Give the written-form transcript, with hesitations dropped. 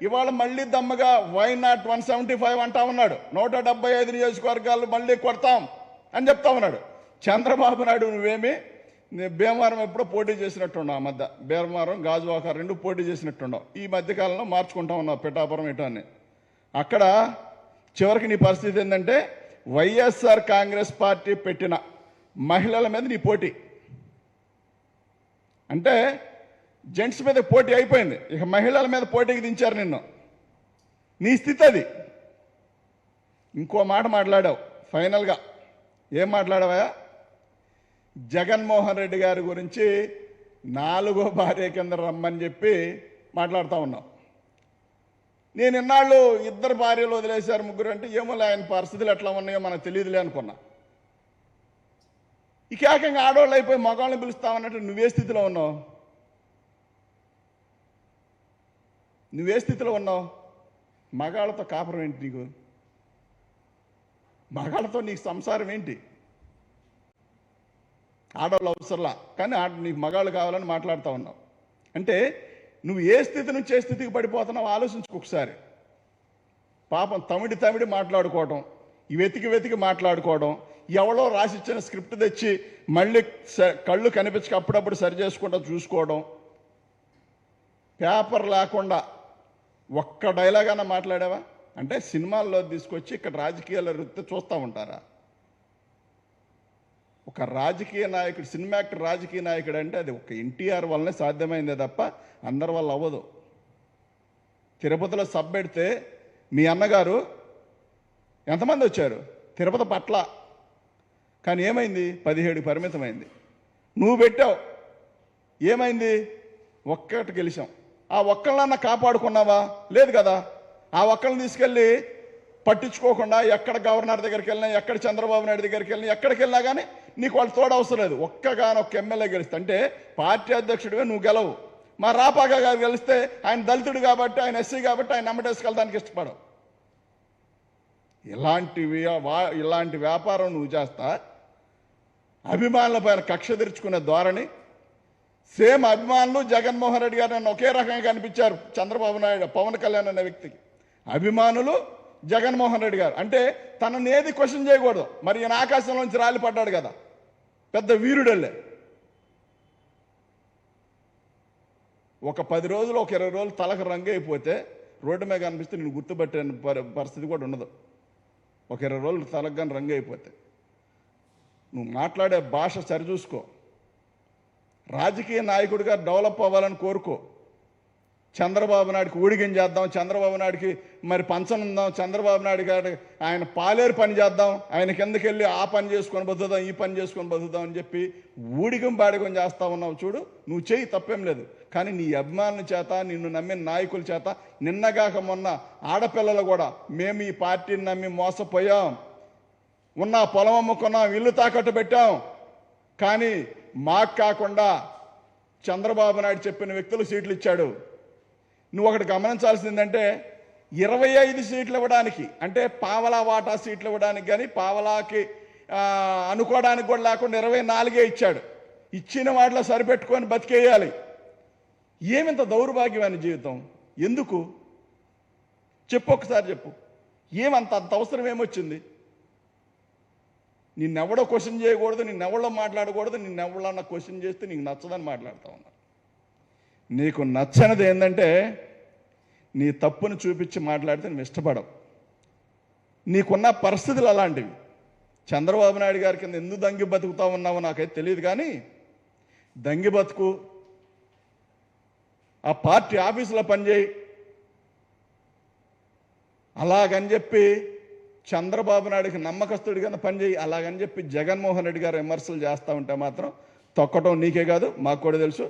ఇవాళ మళ్ళీ దమ్మగా why not 175 అంటా ఉన్నాడు. 175 నియోజకవర్గాలు మళ్ళీ కొడతాం అని చెప్తా ఉన్నాడు. చంద్రబాబు నాయుడు నువ్వేమి భీమవరం ఎప్పుడో పోటీ చేసినట్టున్నావు. ఆ మధ్య భీమవరం గాజువాక రెండు పోటీ చేసినట్టున్నావు. ఈ మధ్యకాలంలో మార్చుకుంటా ఉన్నావు పిఠాపురం ఇటు అని. అక్కడ చివరికి నీ పరిస్థితి ఏంటంటే వైఎస్ఆర్ కాంగ్రెస్ పార్టీ పెట్టిన మహిళల మీద నీ పోటీ. అంటే జెంట్స్ మీద పోటీ అయిపోయింది, ఇక మహిళల మీద పోటీకి దించారు నిన్ను. నీ స్థితి అది. ఇంకో మాట మాట్లాడావు ఫైనల్గా. ఏం మాట్లాడావా? జగన్మోహన్ రెడ్డి గారి గురించి 4వ భార్య కింద రమ్మని చెప్పి మాట్లాడుతూ ఉన్నావు. నేను ఇన్నాళ్ళు 2 భార్యలు వదిలేశారు 3 అంటే ఏమో ఆయన పరిస్థితులు ఎట్లా ఉన్నాయో మనకు తెలియదులే అనుకున్నా. ఇక ఏకంగా ఆడవాళ్ళు అయిపోయి మగవాళ్ళని పిలుస్తామన్నట్టు నువ్వే స్థితిలో ఉన్నావు? నువ్వే స్థితిలో ఉన్నావు? మగాళ్ళతో కాపురం ఏంటి నీకు? మగాళ్ళతో నీకు సంసారం ఏంటి? ఆడవాళ్ళు అవసరంలా, కానీ నీకు మగాళ్ళు కావాలని మాట్లాడుతూ ఉన్నావు. అంటే నువ్వు ఏ స్థితి నుంచి ఏ స్థితికి పడిపోతున్నావు ఆలోచించుకో ఒకసారి. పాపం తమిడి మాట్లాడుకోవడం, వెతికి మాట్లాడుకోవడం, ఎవరో రాసిచ్చిన స్క్రిప్ట్ తెచ్చి మళ్ళీ కళ్ళు కనిపించక అప్పుడప్పుడు సరి చేసుకుంటూ చూసుకోవడం, పేపర్ లేకుండా ఒక్క డైలాగ్ అన్నా మాట్లాడావా? అంటే సినిమాల్లో తీసుకొచ్చి ఇక్కడ రాజకీయాల వృత్తి చూస్తూ ఉంటారా? ఒక రాజకీయ నాయకుడు, సినిమా యాక్టర్ రాజకీయ నాయకుడు అంటే అది ఒక ఎన్టీఆర్ వల్లనే సాధ్యమైందే తప్ప అందరి వల్ల అవ్వదు. తిరుపతిలో సబ్ పెడితే మీ అన్నగారు ఎంతమంది వచ్చారు? తిరుపతి పట్ల. కానీ ఏమైంది? 17 పరిమితమైంది. నువ్వు పెట్టావు, ఏమైంది? ఒక్కటి గెలిచాం. ఆ ఒక్కళ్ళన్నా కాపాడుకున్నావా? లేదు కదా. ఆ ఒక్కళ్ళని తీసుకెళ్ళి పట్టించుకోకుండా ఎక్కడ గవర్నర్ దగ్గరికి వెళ్ళినా, ఎక్కడ చంద్రబాబు నాయుడు దగ్గరికి వెళ్ళినా, ఎక్కడికి వెళ్ళినా కానీ నీకు వాళ్ళు తోడవసరం లేదు. ఒక్క ఎమ్మెల్యే గెలిస్తే అంటే పార్టీ అధ్యక్షుడివే నువ్వు గెలవు. మా రాపాక గారు గెలిస్తే ఆయన దళితుడు కాబట్టి, ఆయన ఎస్సీ కాబట్టి ఆయన నమ్మటేసుకెళ్ళడానికి ఇష్టపడవు. ఇలాంటి వ్యాపారం నువ్వు చేస్తా. అభిమానుల పైన కక్ష తెరుచుకునే ధోరణి. సేమ్ అభిమానులు జగన్మోహన్ రెడ్డి గారు నన్ను ఒకే రకంగా కనిపించారు. చంద్రబాబు నాయుడు, పవన్ కళ్యాణ్ అనే వ్యక్తికి అభిమానులు జగన్మోహన్ రెడ్డి గారు అంటే తనని ఏది క్వశ్చన్ చేయకూడదు. మరి ఈయన ఆకాశంలోంచి రాలి పడ్డాడు కదా, పెద్ద వీరుడల్లే. ఒక 10 రోజులు, ఒక 20 రోజులు తలకు రంగు అయిపోతే రోడ్డు మీద కనిపిస్తే నేను గుర్తుపట్టే పరిస్థితి కూడా ఉండదు. ఒక 20 రోజులు తలకు కానీ రంగు అయిపోతే నువ్వు మాట్లాడే భాష సరిచూసుకో. రాజకీయ నాయకుడిగా డెవలప్ అవ్వాలని కోరుకో. చంద్రబాబు నాయుడికి ఊడిగం చేద్దాం, చంద్రబాబు నాయుడికి మరి పంచనుందాం, చంద్రబాబు నాయుడు గారి ఆయన పాలేరు పని చేద్దాం, ఆయన కిందకి వెళ్ళి ఆ పని చేసుకొని బతుకుదాం, ఈ పని చేసుకొని బతుకుదాం అని చెప్పి ఊడిగం బాడిగం చేస్తా ఉన్నావు. చూడు, నువ్వు చేయి, తప్పేం లేదు. కానీ నీ అభిమానుల చేత, నిన్ను నమ్మిన నాయకుల చేత నిన్నగాక మొన్న ఆడపిల్లలు కూడా మేము ఈ పార్టీని నమ్మి మోసపోయాం, ఉన్న పొలం అమ్ముకున్నాం, ఇల్లు తాకట్టు పెట్టాం, కానీ మాకు కాకుండా చంద్రబాబు నాయుడు చెప్పిన వ్యక్తులు సీట్లు ఇచ్చాడు. నువ్వు ఒకటి గమనించాల్సిందంటే 25 సీట్లు ఇవ్వడానికి, అంటే పావలా వాటా సీట్లు ఇవ్వడానికి కానీ పావలాకి అనుకోవడానికి కూడా లేకుండా 24 ఇచ్చాడు. ఇచ్చిన వాటిలో సరిపెట్టుకొని బతికేయాలి. ఏమింత దౌర్భాగ్యమైన జీవితం? ఎందుకు చెప్పు, ఒకసారి చెప్పు. ఏమంత అవసరం ఏమొచ్చింది? నిన్నెవడో క్వశ్చన్ చేయకూడదు, నిన్నెవడో మాట్లాడకూడదు, నిన్నెవడన్నా క్వశ్చన్ చేస్తే నీకు నచ్చదని మాట్లాడుతూ ఉన్నారు. నీకు నచ్చనిది ఏంటంటే నీ తప్పును చూపించి మాట్లాడితే నువ్వు ఇష్టపడవు. నీకున్న పరిస్థితులు అలాంటివి. చంద్రబాబు నాయుడు గారి కింద ఎందుకు దంగి బతుకుతా ఉన్నావో నాకైతే తెలియదు, కానీ దంగి బతుకు, ఆ పార్టీ ఆఫీసులో పనిచేయి. అలాగని చెప్పి చంద్రబాబు నాయుడికి నమ్మకస్తుడి కింద పనిచేయి. అలాగని చెప్పి జగన్మోహన్ రెడ్డి గారు విమర్శలు చేస్తూ ఉంటే మాత్రం తొక్కటం నీకే కాదు, మాకు కూడా తెలుసు.